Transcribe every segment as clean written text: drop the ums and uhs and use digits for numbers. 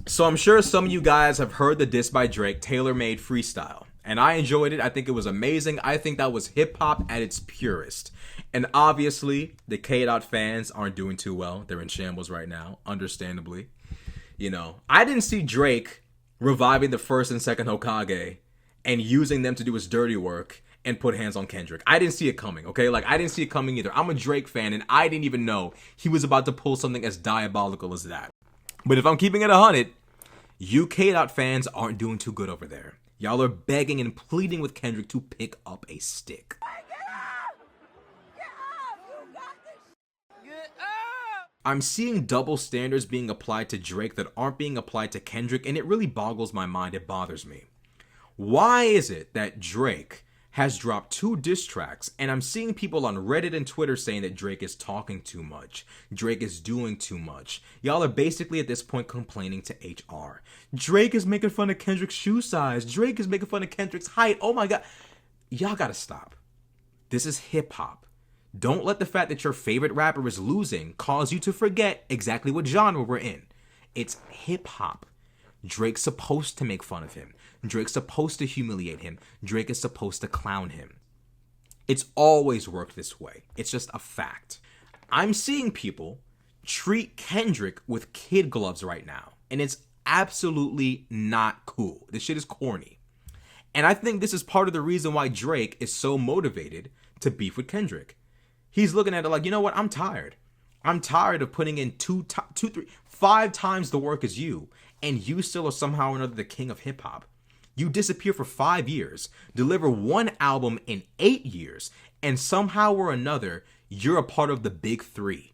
So I'm sure some of you guys have heard the diss by Drake, Tailor Made Freestyle. And I enjoyed it. I think it was amazing. I think that was hip hop at its purest. And obviously, the K Dot fans aren't doing too well. They're in shambles right now, understandably. I didn't see Drake reviving the first and second Hokage and using them to do his dirty work and put hands on Kendrick. I didn't see it coming, okay? Like, I didn't see it coming either. I'm a Drake fan, and I didn't even know he was about to pull something as diabolical as that. But if I'm keeping it 100, you K-Dot fans aren't doing too good over there. Y'all are begging and pleading with Kendrick to pick up a stick. I'm seeing double standards being applied to Drake that aren't being applied to Kendrick, and it really boggles my mind. It bothers me. Why is it that Drake has dropped 2 diss tracks, and I'm seeing people on Reddit and Twitter saying that Drake is talking too much, Drake is doing too much? Y'all are basically at this point complaining to HR. Drake is making fun of Kendrick's shoe size. Drake is making fun of Kendrick's height. Oh my god. Y'all gotta stop. This is hip hop. Don't let the fact that your favorite rapper is losing cause you to forget exactly what genre we're in. It's hip hop. Drake's supposed to make fun of him. Drake's supposed to humiliate him. Drake is supposed to clown him. It's always worked this way. It's just a fact. I'm seeing people treat Kendrick with kid gloves right now, and it's absolutely not cool. This shit is corny. And I think this is part of the reason why Drake is so motivated to beef with Kendrick. He's looking at it like, you know what? I'm tired. I'm tired of putting in 5 times the work as you, and you still are somehow or another the king of hip hop. You disappear for 5 years, deliver 1 album in 8 years, and somehow or another, you're a part of the big 3.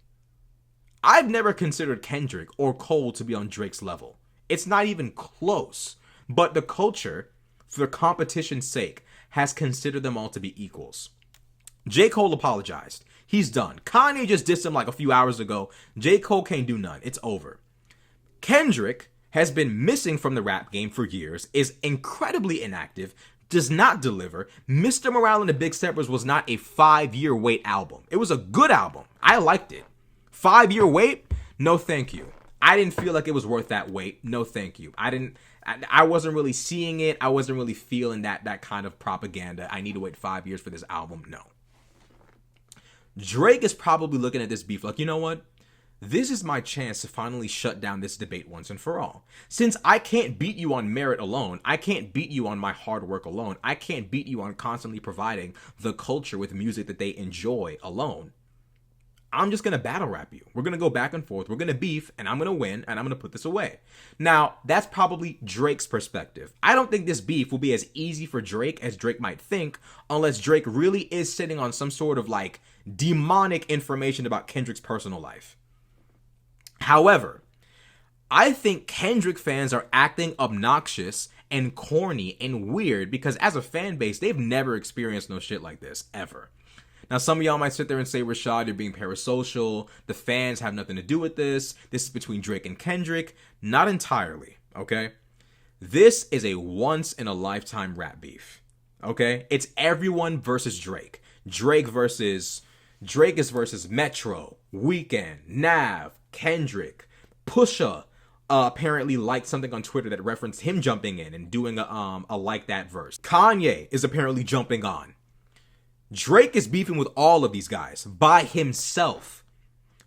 I've never considered Kendrick or Cole to be on Drake's level. It's not even close. But the culture, for competition's sake, has considered them all to be equals. J. Cole apologized. He's done. Kanye just dissed him like a few hours ago. J. Cole can't do none. It's over. Kendrick has been missing from the rap game for years, is incredibly inactive, does not deliver. Mr. Morale and the Big Steppers was not a 5-year wait album. It was a good album. I liked it. 5-year wait? No thank you. I didn't feel like it was worth that wait. No thank you. I wasn't really seeing it. I wasn't really feeling that kind of propaganda. I need to wait 5 years for this album. No. Drake is probably looking at this beef like, you know what? This is my chance to finally shut down this debate once and for all. Since I can't beat you on merit alone, I can't beat you on my hard work alone, I can't beat you on constantly providing the culture with music that they enjoy alone, I'm just going to battle rap you. We're going to go back and forth. We're going to beef, and I'm going to win, and I'm going to put this away. Now, that's probably Drake's perspective. I don't think this beef will be as easy for Drake as Drake might think, unless Drake really is sitting on some sort of, like, demonic information about Kendrick's personal life. However, I think Kendrick fans are acting obnoxious and corny and weird because as a fan base, they've never experienced no shit like this, ever. Now, some of y'all might sit there and say, Rashad, you're being parasocial. The fans have nothing to do with this. This is between Drake and Kendrick. Not entirely, okay? This is a once-in-a-lifetime rap beef, okay? It's everyone versus Drake. Drake is versus Metro, Weeknd, Nav, Kendrick. Pusha apparently liked something on Twitter that referenced him jumping in and doing a like that verse. Kanye is apparently jumping on. Drake is beefing with all of these guys by himself.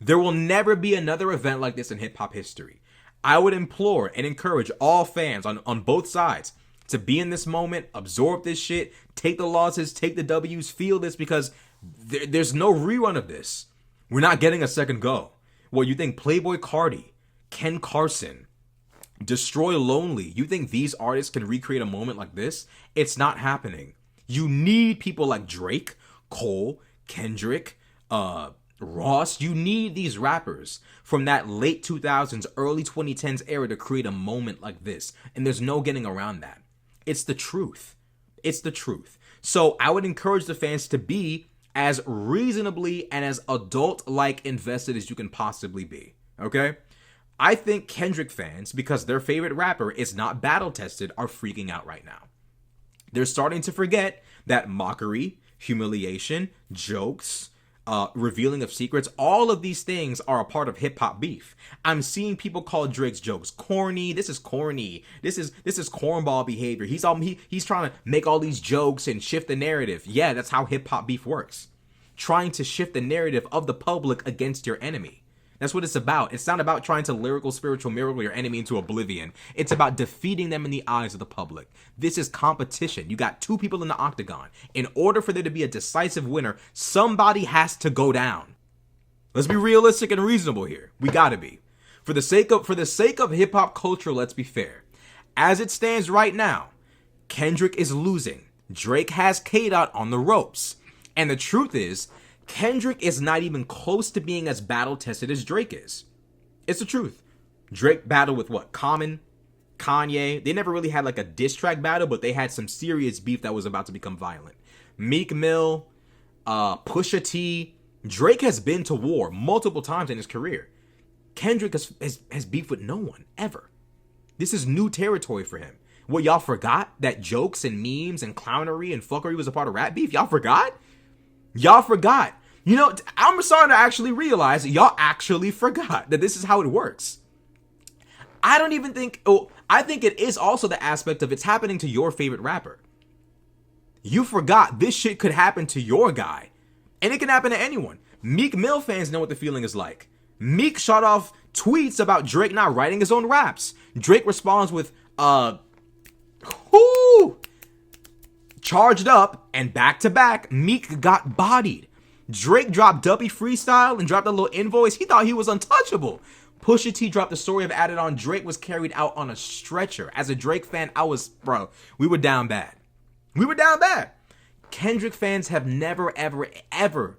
There will never be another event like this in hip-hop history. I would implore and encourage all fans on both sides to be in this moment, absorb this shit, take the losses, take the W's, feel this, because there's no rerun of this. We're not getting a second go. What, you think Playboy Cardi, Ken Carson, Destroy Lonely, you think these artists can recreate a moment like this? It's not happening. You need people like Drake, Cole, Kendrick, Ross. You need these rappers from that late 2000s, early 2010s era to create a moment like this. And there's no getting around that. It's the truth. It's the truth. So I would encourage the fans to be as reasonably and as adult-like invested as you can possibly be. Okay? I think Kendrick fans, because their favorite rapper is not battle-tested, are freaking out right now. They're starting to forget that mockery, humiliation, jokes, revealing of secrets. All of these things are a part of hip hop beef. I'm seeing people call Drake's jokes corny. This is corny. This is cornball behavior. He's trying to make all these jokes and shift the narrative. Yeah, that's how hip hop beef works. Trying to shift the narrative of the public against your enemy. That's what it's about. It's not about trying to lyrical, spiritual miracle your enemy into oblivion. It's about defeating them in the eyes of the public. This is competition. You got two people in the octagon. In order for there to be a decisive winner, somebody has to go down. Let's be realistic and reasonable here. We gotta be. For the sake of hip hop culture, let's be fair. As it stands right now, Kendrick is losing. Drake has K-Dot on the ropes. And the truth is, Kendrick is not even close to being as battle-tested as Drake is. It's the truth. Drake battled with what? Common, Kanye. They never really had like a diss track battle, but they had some serious beef that was about to become violent. Meek Mill, Pusha T. Drake has been to war multiple times in his career. Kendrick has beef with no one, ever. This is new territory for him. What, y'all forgot that jokes and memes and clownery and fuckery was a part of rap beef? Y'all forgot? Y'all forgot. You know, I'm starting to actually realize that y'all actually forgot that this is how it works. I think it is also the aspect of it's happening to your favorite rapper. You forgot this shit could happen to your guy. And it can happen to anyone. Meek Mill fans know what the feeling is like. Meek shot off tweets about Drake not writing his own raps. Drake responds with, charged up, and back to back, Meek got bodied. Drake dropped Duppy Freestyle and dropped a little invoice. He thought he was untouchable. Pusha T dropped the story of Added On. Drake was carried out on a stretcher. As a Drake fan, we were down bad. We were down bad. Kendrick fans have never, ever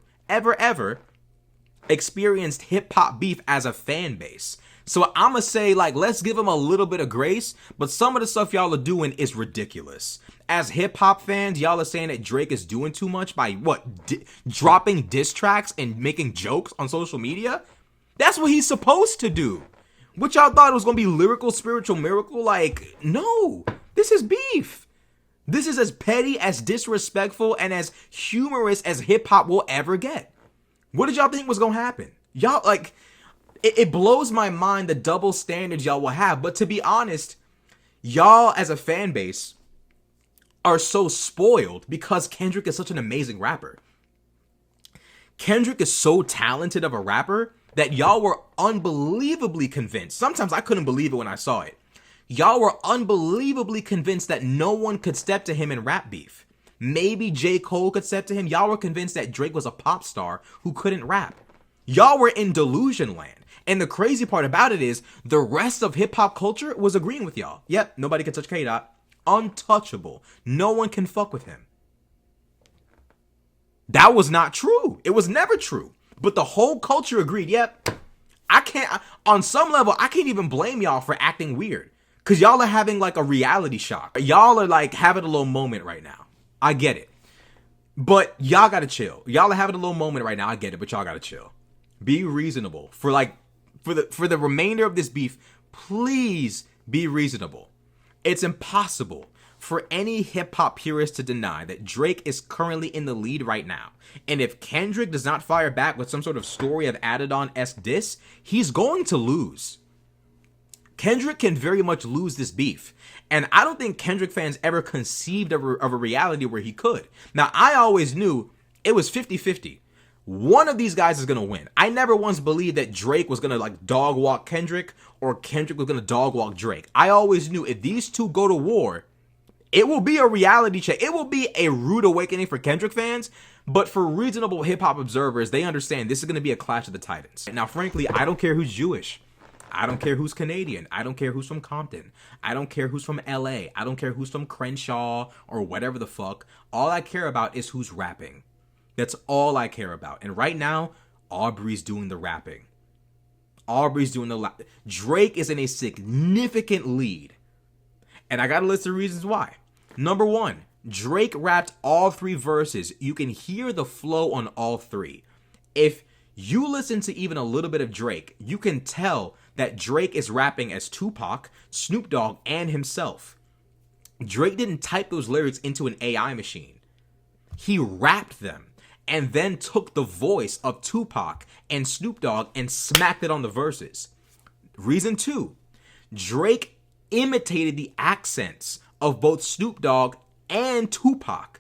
experienced hip-hop beef as a fan base. So I'ma say, like, let's give him a little bit of grace, but some of the stuff y'all are doing is ridiculous. As hip-hop fans, y'all are saying that Drake is doing too much by, dropping diss tracks and making jokes on social media? That's what he's supposed to do. What y'all thought it was gonna be lyrical, spiritual miracle? Like, no, this is beef. This is as petty, as disrespectful, and as humorous as hip-hop will ever get. What did y'all think was gonna happen? Y'all, like... It blows my mind the double standards y'all will have. But to be honest, y'all as a fan base are so spoiled because Kendrick is such an amazing rapper. Kendrick is so talented of a rapper that y'all were unbelievably convinced. Sometimes I couldn't believe it when I saw it. Y'all were unbelievably convinced that no one could step to him in rap beef. Maybe J. Cole could step to him. Y'all were convinced that Drake was a pop star who couldn't rap. Y'all were in delusion land. And the crazy part about it is the rest of hip hop culture was agreeing with y'all. Yep, nobody can touch K-Dot. Untouchable. No one can fuck with him. That was not true. It was never true. But the whole culture agreed. Yep. On some level, I can't even blame y'all for acting weird. Because y'all are having like a reality shock. Y'all are like having a little moment right now. I get it. But y'all gotta chill. Y'all are having a little moment right now. I get it, but y'all gotta chill. Be reasonable. For the remainder of this beef, please be reasonable. It's impossible for any hip-hop purist to deny that Drake is currently in the lead right now. And if Kendrick does not fire back with some sort of story of Added On-esque diss, he's going to lose. Kendrick can very much lose this beef. And I don't think Kendrick fans ever conceived of a reality where he could. Now, I always knew it was 50-50. One of these guys is going to win. I never once believed that Drake was going to like dog walk Kendrick or Kendrick was going to dog walk Drake. I always knew if these two go to war, it will be a reality check. It will be a rude awakening for Kendrick fans, but for reasonable hip hop observers, they understand this is going to be a clash of the titans. Now, frankly, I don't care who's Jewish. I don't care who's Canadian. I don't care who's from Compton. I don't care who's from LA. I don't care who's from Crenshaw or whatever the fuck. All I care about is who's rapping. That's all I care about. And right now, Aubrey's doing the rapping. Drake is in a significant lead. And I got a list of reasons why. Number one, Drake rapped all three verses. You can hear the flow on all three. If you listen to even a little bit of Drake, you can tell that Drake is rapping as Tupac, Snoop Dogg, and himself. Drake didn't type those lyrics into an AI machine. He rapped them. and then took the voice of Tupac and Snoop Dogg and smacked it on the verses. Reason 2, Drake imitated the accents of both Snoop Dogg and Tupac.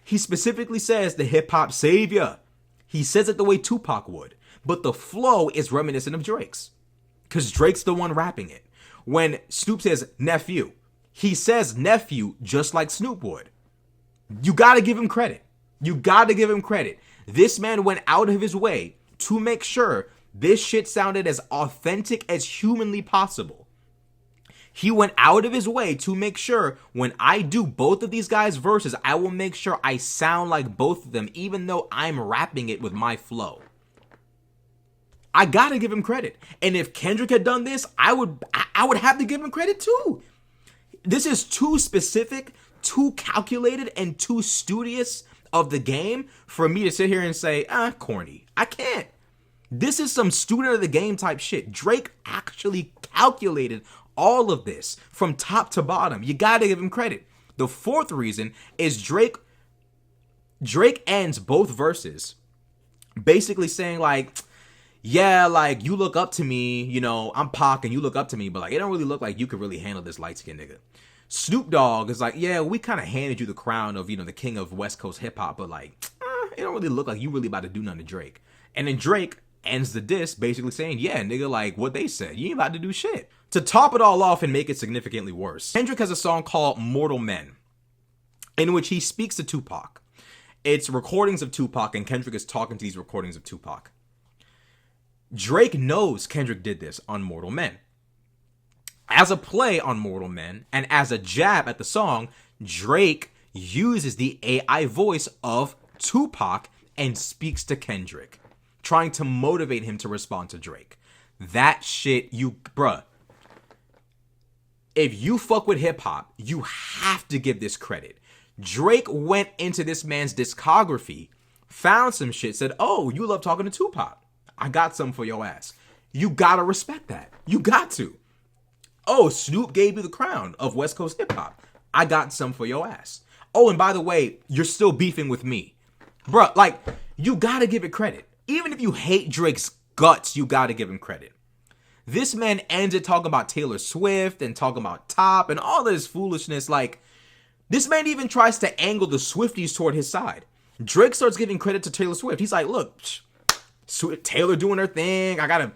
He specifically says the hip hop savior. He says it the way Tupac would, but the flow is reminiscent of Drake's, because Drake's the one rapping it. When Snoop says nephew, he says nephew just like Snoop would. You gotta give him credit. You gotta give him credit. This man went out of his way to make sure this shit sounded as authentic as humanly possible. He went out of his way to make sure when I do both of these guys' verses, I will make sure I sound like both of them, even though I'm rapping it with my flow. I gotta give him credit. And if Kendrick had done this, I would have to give him credit too. This is too specific, too calculated, and too studious of the game for me to sit here and say, corny. I can't. This is some student of the game type shit. Drake actually calculated all of this from top to bottom. You gotta give him credit. The fourth reason is Drake ends both verses basically saying like, yeah, like you look up to me, you know, I'm Pac and you look up to me, but like it don't really look like you could really handle this light skinned nigga. Snoop Dogg is like, yeah, we kind of handed you the crown of, you know, the king of West Coast hip hop, but like, it don't really look like you really about to do nothing to Drake. And then Drake ends the diss basically saying, yeah, nigga, like what they said, you ain't about to do shit. To top it all off and make it significantly worse, Kendrick has a song called Mortal Men, in which he speaks to Tupac. It's recordings of Tupac, and Kendrick is talking to these recordings of Tupac. Drake knows Kendrick did this on Mortal Men. As a play on Mortal Men, and as a jab at the song, Drake uses the AI voice of Tupac and speaks to Kendrick, trying to motivate him to respond to Drake. That shit, bruh. If you fuck with hip hop, you have to give this credit. Drake went into this man's discography, found some shit, said, oh, you love talking to Tupac. I got something for your ass. You gotta respect that. You got to. Oh, Snoop gave you the crown of West Coast hip hop. I got some for your ass. Oh, and by the way, you're still beefing with me. Bruh, like, you gotta give it credit. Even if you hate Drake's guts, you gotta give him credit. This man ends it talking about Taylor Swift and talking about Top and all this foolishness. Like, this man even tries to angle the Swifties toward his side. Drake starts giving credit to Taylor Swift. He's like, look, Taylor doing her thing. I gotta,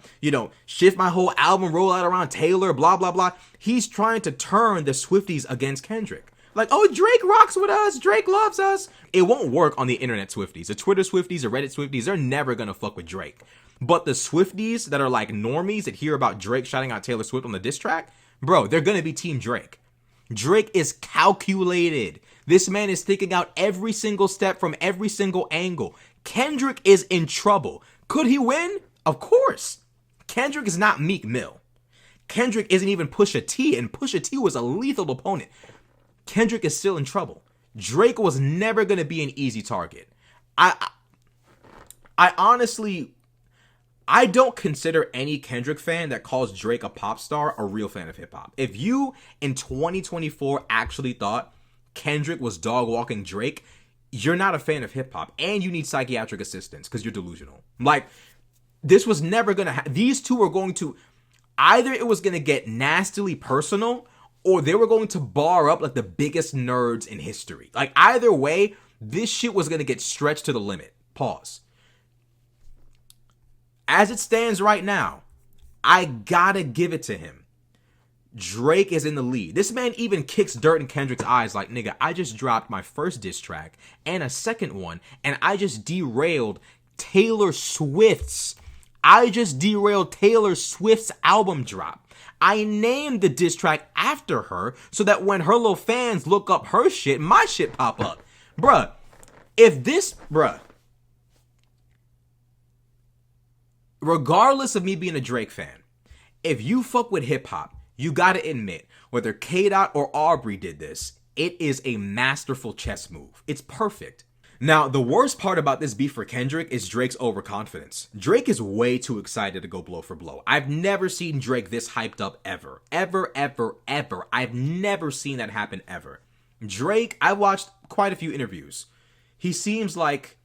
shift my whole album rollout around Taylor, blah, blah, blah. He's trying to turn the Swifties against Kendrick. Like, oh, Drake rocks with us. Drake loves us. It won't work on the internet Swifties. The Twitter Swifties, the Reddit Swifties, they're never gonna fuck with Drake. But the Swifties that are like normies that hear about Drake shouting out Taylor Swift on the diss track, bro, they're gonna be Team Drake. Drake is calculated. This man is thinking out every single step from every single angle. Kendrick is in trouble. Could he win? Of course. Kendrick is not Meek Mill. Kendrick isn't even Pusha T, and Pusha T was a lethal opponent. Kendrick is still in trouble. Drake was never going to be an easy target. I honestly, I don't consider any Kendrick fan that calls Drake a pop star a real fan of hip hop. If you in 2024 actually thought Kendrick was dog walking Drake, you're not a fan of hip hop, and you need psychiatric assistance because you're delusional. Like, this was never going to these two were going to, either it was going to get nastily personal, or they were going to bar up like the biggest nerds in history. Like, either way, this shit was going to get stretched to the limit. Pause. As it stands right now, I gotta give it to him. Drake is in the lead. This man even kicks dirt in Kendrick's eyes like, nigga, I just dropped my first diss track and a second one, and I just derailed Taylor Swift's album drop. I named the diss track after her so that when her little fans look up her shit, my shit pop up. Bruh, regardless of me being a Drake fan, if you fuck with hip hop, you gotta admit, whether K-Dot or Aubrey did this, it is a masterful chess move. It's perfect. Now, the worst part about this beef for Kendrick is Drake's overconfidence. Drake is way too excited to go blow for blow. I've never seen Drake this hyped up ever. Ever, ever, ever. I've never seen that happen ever. Drake, I watched quite a few interviews. He seems like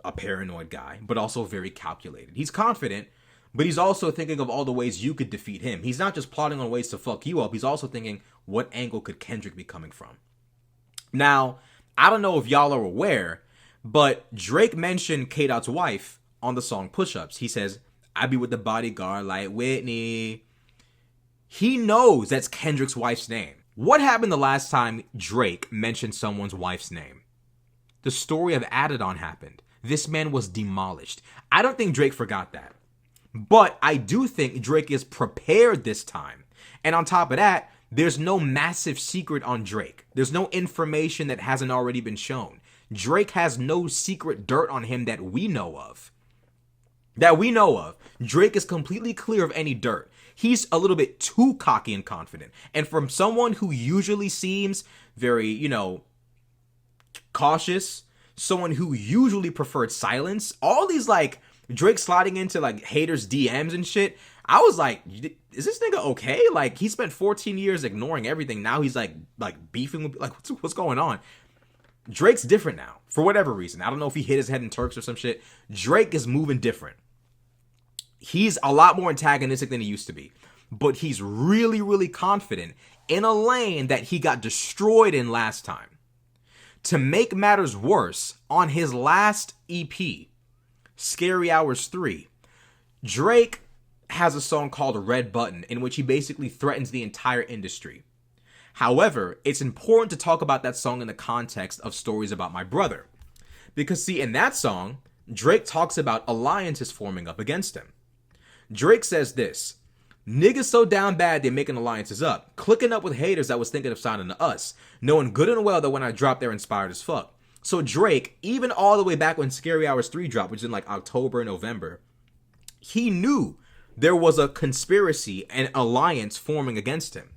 a paranoid guy, but also very calculated. He's confident, but he's also thinking of all the ways you could defeat him. He's not just plotting on ways to fuck you up. He's also thinking, what angle could Kendrick be coming from? Now, I don't know if y'all are aware, but Drake mentioned K-Dot's wife on the song Push Ups. He says, I be with the bodyguard like Whitney. He knows that's Kendrick's wife's name. What happened the last time Drake mentioned someone's wife's name? The story of Adidon happened. This man was demolished. I don't think Drake forgot that. But I do think Drake is prepared this time. And on top of that, there's no massive secret on Drake. There's no information that hasn't already been shown. Drake has no secret dirt on him that we know of. Drake is completely clear of any dirt. He's a little bit too cocky and confident. And from someone who usually seems very, cautious, someone who usually preferred silence, all these like Drake sliding into like haters' DMs and shit, I was like, is this nigga okay? Like, he spent 14 years ignoring everything. Now he's like beefing with, like, what's going on? Drake's different now, for whatever reason. I don't know if he hit his head in Turks or some shit. Drake is moving different. He's a lot more antagonistic than he used to be. But he's really, really confident in a lane that he got destroyed in last time. To make matters worse, on his last EP, Scary Hours 3, Drake has a song called Red Button in which he basically threatens the entire industry. However, it's important to talk about that song in the context of Stories About My Brother. Because see, in that song, Drake talks about alliances forming up against him. Drake says this, niggas so down bad they making alliances up, clicking up with haters that was thinking of signing to us, knowing good and well that when I drop they're inspired as fuck. So Drake, even all the way back when Scary Hours 3 dropped, which is in like October, November, he knew there was a conspiracy and alliance forming against him.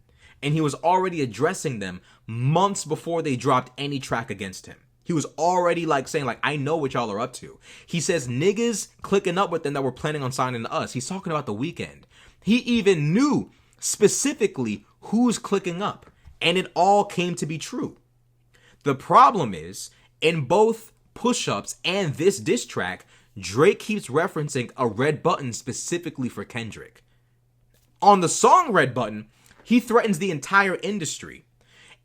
And he was already addressing them months before they dropped any track against him. He was already like saying like, I know what y'all are up to. He says niggas clicking up with them that were planning on signing to us. He's talking about The Weeknd. He even knew specifically who's clicking up. And it all came to be true. The problem is, in both push-ups and this diss track, Drake keeps referencing a red button specifically for Kendrick. On the song Red Button, he threatens the entire industry.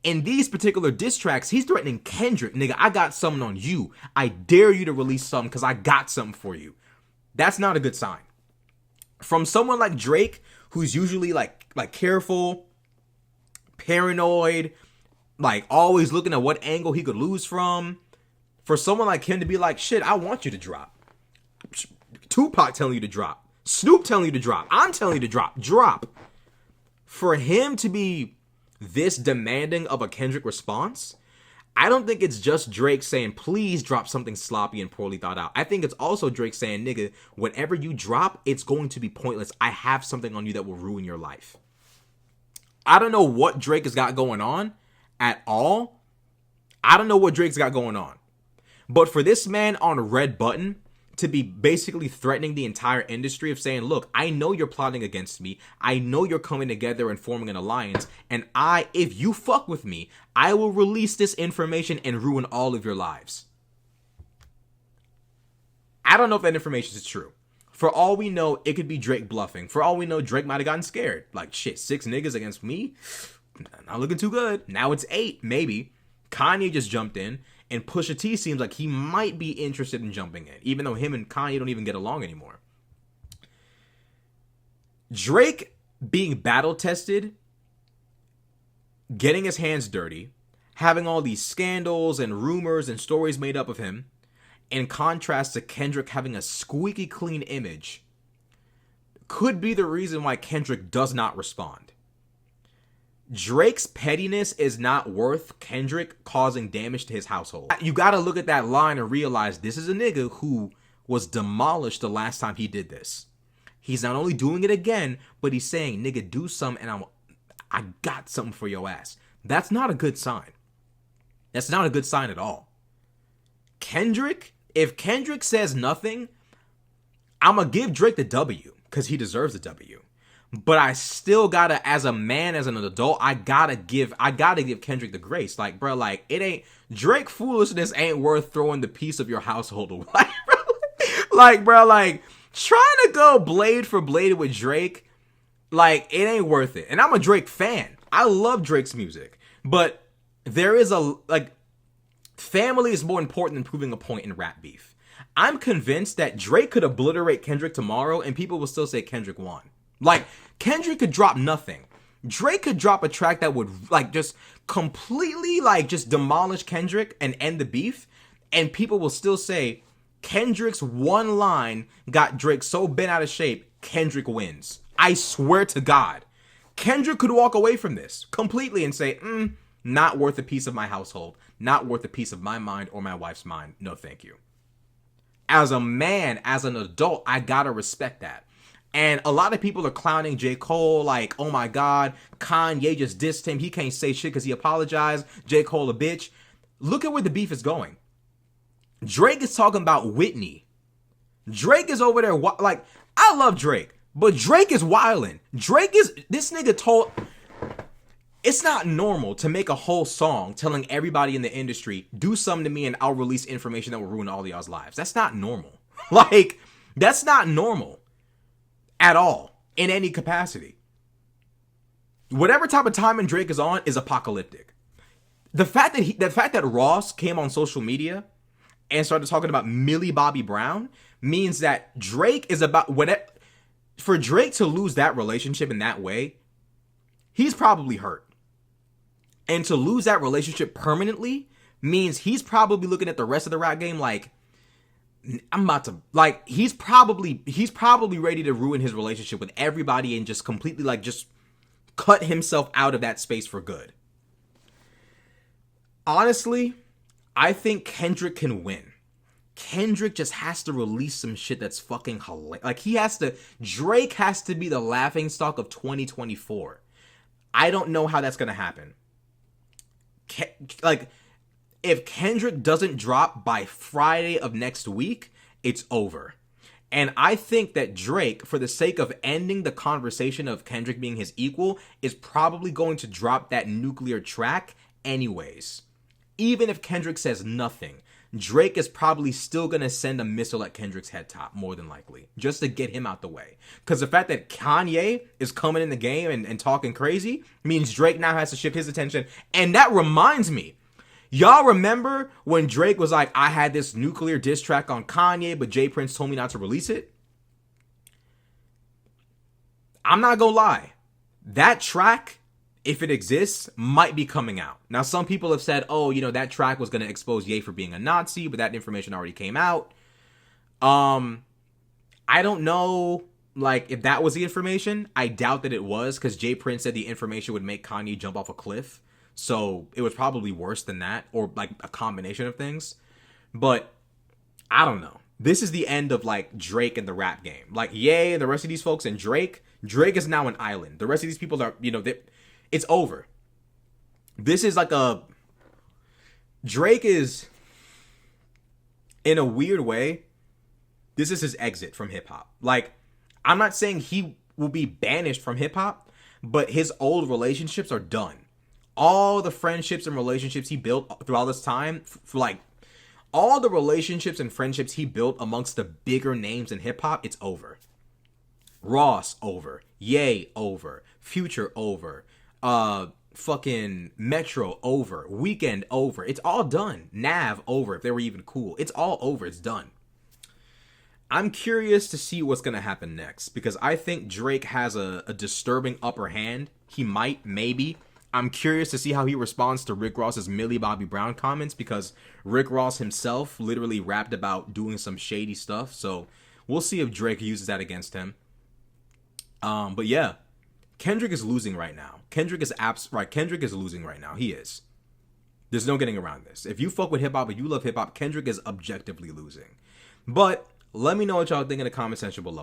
In these particular diss tracks, he's threatening Kendrick. Nigga, I got something on you. I dare you to release something because I got something for you. That's not a good sign. From someone like Drake, who's usually like careful, paranoid, like always looking at what angle he could lose from, for someone like him to be like, shit, I want you to drop. Tupac telling you to drop. Snoop telling you to drop. I'm telling you to drop. For him to be this demanding of a Kendrick response, I don't think it's just Drake saying, please drop something sloppy and poorly thought out. I think it's also Drake saying, nigga, whatever you drop, it's going to be pointless. I have something on you that will ruin your life. I don't know what Drake has got going on at all. I don't know what Drake's got going on. But for this man on Red Button to be basically threatening the entire industry of saying, look, I know you're plotting against me. I know you're coming together and forming an alliance. And if you fuck with me, I will release this information and ruin all of your lives. I don't know if that information is true. For all we know, it could be Drake bluffing. For all we know, Drake might have gotten scared. Like, shit, 6 niggas against me? Not looking too good. Now it's 8, maybe. Kanye just jumped in. And Pusha T seems like he might be interested in jumping in, even though him and Kanye don't even get along anymore. Drake being battle tested, getting his hands dirty, having all these scandals and rumors and stories made up of him, in contrast to Kendrick having a squeaky clean image, could be the reason why Kendrick does not respond. Drake's pettiness is not worth Kendrick causing damage to his household. You gotta look at that line and realize this is a nigga who was demolished the last time he did this. He's not only doing it again, but he's saying, nigga, do something and I got something for your ass. That's not a good sign. That's not a good sign at all. Kendrick, if Kendrick says nothing, I'm gonna give Drake the W because he deserves the W. But I still gotta, as a man, as an adult, I gotta give Kendrick the grace. Like, bro, like, it ain't, Drake foolishness ain't worth throwing the piece of your household away. Like, bro, Like, bro, like, trying to go blade for blade with Drake, like, it ain't worth it. And I'm a Drake fan. I love Drake's music. But there is family is more important than proving a point in rap beef. I'm convinced that Drake could obliterate Kendrick tomorrow and people will still say Kendrick won. Like, Kendrick could drop nothing. Drake could drop a track that would, like, just completely, like, just demolish Kendrick and end the beef, and people will still say Kendrick's one line got Drake so bent out of shape, Kendrick wins. I swear to God. Kendrick could walk away from this completely and say, not worth a piece of my household, not worth a piece of my mind or my wife's mind. No, thank you. As a man, as an adult, I gotta respect that. And a lot of people are clowning J. Cole like, oh my God, Kanye just dissed him. He can't say shit because he apologized. J. Cole a bitch. Look at where the beef is going. Drake is talking about Whitney. Drake is over there, like, I love Drake, but Drake is wildin'. This nigga told, it's not normal to make a whole song telling everybody in the industry, do something to me and I'll release information that will ruin all of y'all's lives. That's not normal. Like, that's not normal at all in any capacity. Whatever type of timing Drake is on is apocalyptic. The fact that Ross came on social media and started talking about Millie Bobby Brown means that Drake is about whatever. For Drake to lose that relationship in that way, he's probably hurt. And to lose that relationship permanently means he's probably looking at the rest of the rap game like, I'm about to, like, he's probably ready to ruin his relationship with everybody and just completely, like, just cut himself out of that space for good. Honestly, I think Kendrick can win. Kendrick just has to release some shit that's fucking hilarious. Like, Drake has to be the laughingstock of 2024. I don't know how that's gonna happen. Like, if Kendrick doesn't drop by Friday of next week, it's over. And I think that Drake, for the sake of ending the conversation of Kendrick being his equal, is probably going to drop that nuclear track anyways. Even if Kendrick says nothing, Drake is probably still going to send a missile at Kendrick's head top, more than likely, just to get him out the way. Because the fact that Kanye is coming in the game and talking crazy means Drake now has to shift his attention. And that reminds me, y'all remember when Drake was like, I had this nuclear diss track on Kanye, but Jay Prince told me not to release it? I'm not gonna lie. That track, if it exists, might be coming out. Now, some people have said, oh, you know, that track was going to expose Ye for being a Nazi, but that information already came out. I don't know, like, if that was the information. I doubt that it was, because Jay Prince said the information would make Kanye jump off a cliff. So it was probably worse than that, or, like, a combination of things. But I don't know. This is the end of, like, Drake and the rap game. Like, Ye and the rest of these folks and Drake is now an island. The rest of these people are, you know, it's over. This is like Drake is, in a weird way, this is his exit from hip hop. Like, I'm not saying he will be banished from hip hop, but his old relationships are done. All the friendships and relationships he built throughout this time, all the relationships and friendships he built amongst the bigger names in hip hop, it's over. Ross over, Ye over, Future over, fucking Metro over, Weekend over. It's all done. Nav over, if they were even cool. It's all over. It's done. I'm curious to see what's gonna happen next, because I think Drake has a disturbing upper hand. He might, maybe. I'm curious to see how he responds to Rick Ross's Millie Bobby Brown comments, because Rick Ross himself literally rapped about doing some shady stuff. So we'll see if Drake uses that against him. But yeah. Kendrick is losing right now. Kendrick is losing right now. He is. There's no getting around this. If you fuck with hip hop and you love hip hop, Kendrick is objectively losing. But let me know what y'all think in the comment section below.